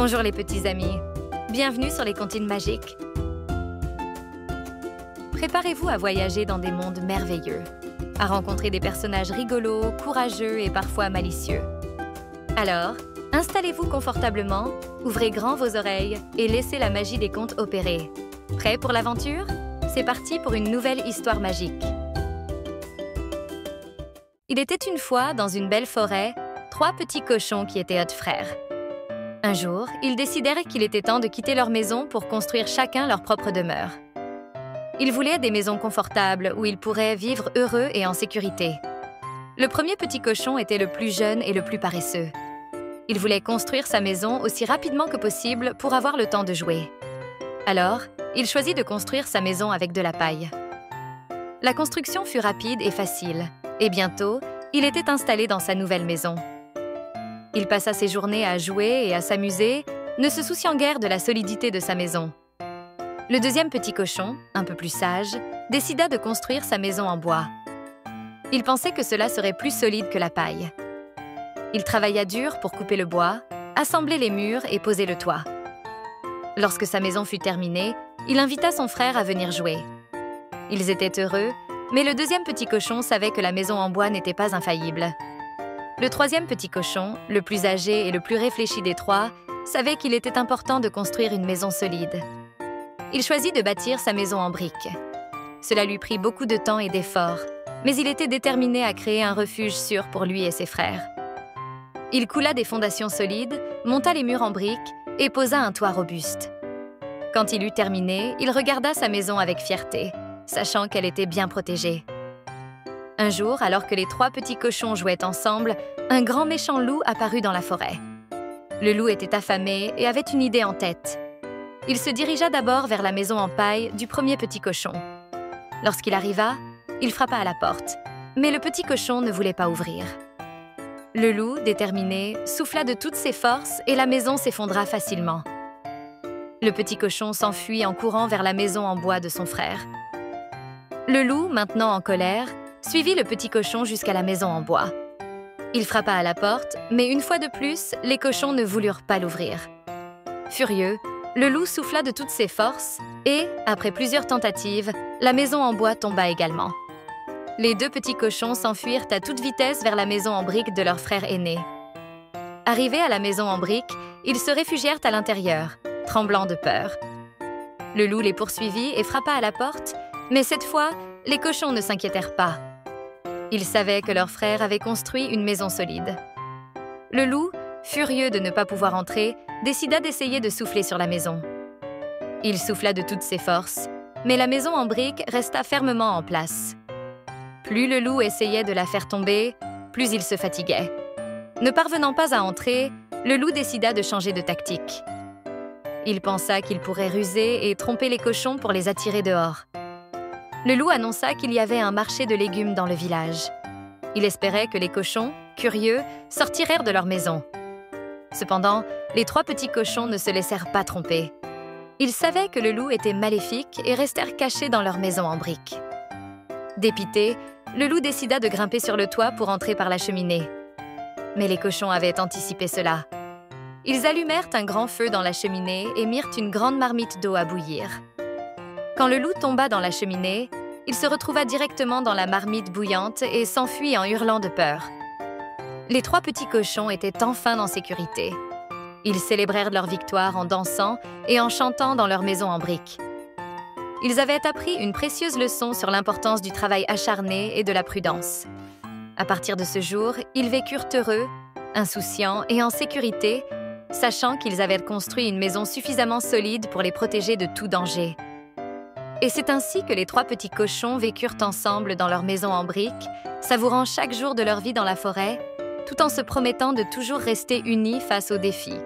Bonjour les petits amis, bienvenue sur les comptines magiques. Préparez-vous à voyager dans des mondes merveilleux, à rencontrer des personnages rigolos, courageux et parfois malicieux. Alors, installez-vous confortablement, ouvrez grand vos oreilles et laissez la magie des contes opérer. Prêts pour l'aventure? C'est parti pour une nouvelle histoire magique. Il était une fois, dans une belle forêt, 3 petits cochons qui étaient hôtes frères. Un jour, ils décidèrent qu'il était temps de quitter leur maison pour construire chacun leur propre demeure. Ils voulaient des maisons confortables où ils pourraient vivre heureux et en sécurité. Le premier petit cochon était le plus jeune et le plus paresseux. Il voulait construire sa maison aussi rapidement que possible pour avoir le temps de jouer. Alors, il choisit de construire sa maison avec de la paille. La construction fut rapide et facile, et bientôt, il était installé dans sa nouvelle maison. Il passa ses journées à jouer et à s'amuser, ne se souciant guère de la solidité de sa maison. Le deuxième petit cochon, un peu plus sage, décida de construire sa maison en bois. Il pensait que cela serait plus solide que la paille. Il travailla dur pour couper le bois, assembler les murs et poser le toit. Lorsque sa maison fut terminée, il invita son frère à venir jouer. Ils étaient heureux, mais le deuxième petit cochon savait que la maison en bois n'était pas infaillible. Le troisième petit cochon, le plus âgé et le plus réfléchi des trois, savait qu'il était important de construire une maison solide. Il choisit de bâtir sa maison en briques. Cela lui prit beaucoup de temps et d'efforts, mais il était déterminé à créer un refuge sûr pour lui et ses frères. Il coula des fondations solides, monta les murs en briques et posa un toit robuste. Quand il eut terminé, il regarda sa maison avec fierté, sachant qu'elle était bien protégée. Un jour, alors que les 3 petits cochons jouaient ensemble, un grand méchant loup apparut dans la forêt. Le loup était affamé et avait une idée en tête. Il se dirigea d'abord vers la maison en paille du premier petit cochon. Lorsqu'il arriva, il frappa à la porte, mais le petit cochon ne voulait pas ouvrir. Le loup, déterminé, souffla de toutes ses forces et la maison s'effondra facilement. Le petit cochon s'enfuit en courant vers la maison en bois de son frère. Le loup, maintenant en colère, suivit le petit cochon jusqu'à la maison en bois. Il frappa à la porte, mais une fois de plus, les cochons ne voulurent pas l'ouvrir. Furieux, le loup souffla de toutes ses forces et, après plusieurs tentatives, la maison en bois tomba également. Les 2 petits cochons s'enfuirent à toute vitesse vers la maison en briques de leur frère aîné. Arrivés à la maison en briques, ils se réfugièrent à l'intérieur, tremblant de peur. Le loup les poursuivit et frappa à la porte, mais cette fois, les cochons ne s'inquiétèrent pas. Ils savaient que leur frère avait construit une maison solide. Le loup, furieux de ne pas pouvoir entrer, décida d'essayer de souffler sur la maison. Il souffla de toutes ses forces, mais la maison en briques resta fermement en place. Plus le loup essayait de la faire tomber, plus il se fatiguait. Ne parvenant pas à entrer, le loup décida de changer de tactique. Il pensa qu'il pourrait ruser et tromper les cochons pour les attirer dehors. Le loup annonça qu'il y avait un marché de légumes dans le village. Il espérait que les cochons, curieux, sortirent de leur maison. Cependant, les 3 petits cochons ne se laissèrent pas tromper. Ils savaient que le loup était maléfique et restèrent cachés dans leur maison en briques. Dépité, le loup décida de grimper sur le toit pour entrer par la cheminée. Mais les cochons avaient anticipé cela. Ils allumèrent un grand feu dans la cheminée et mirent une grande marmite d'eau à bouillir. Quand le loup tomba dans la cheminée, il se retrouva directement dans la marmite bouillante et s'enfuit en hurlant de peur. Les 3 petits cochons étaient enfin en sécurité. Ils célébrèrent leur victoire en dansant et en chantant dans leur maison en briques. Ils avaient appris une précieuse leçon sur l'importance du travail acharné et de la prudence. À partir de ce jour, ils vécurent heureux, insouciants et en sécurité, sachant qu'ils avaient construit une maison suffisamment solide pour les protéger de tout danger. Et c'est ainsi que les 3 petits cochons vécurent ensemble dans leur maison en briques, savourant chaque jour de leur vie dans la forêt, tout en se promettant de toujours rester unis face aux défis.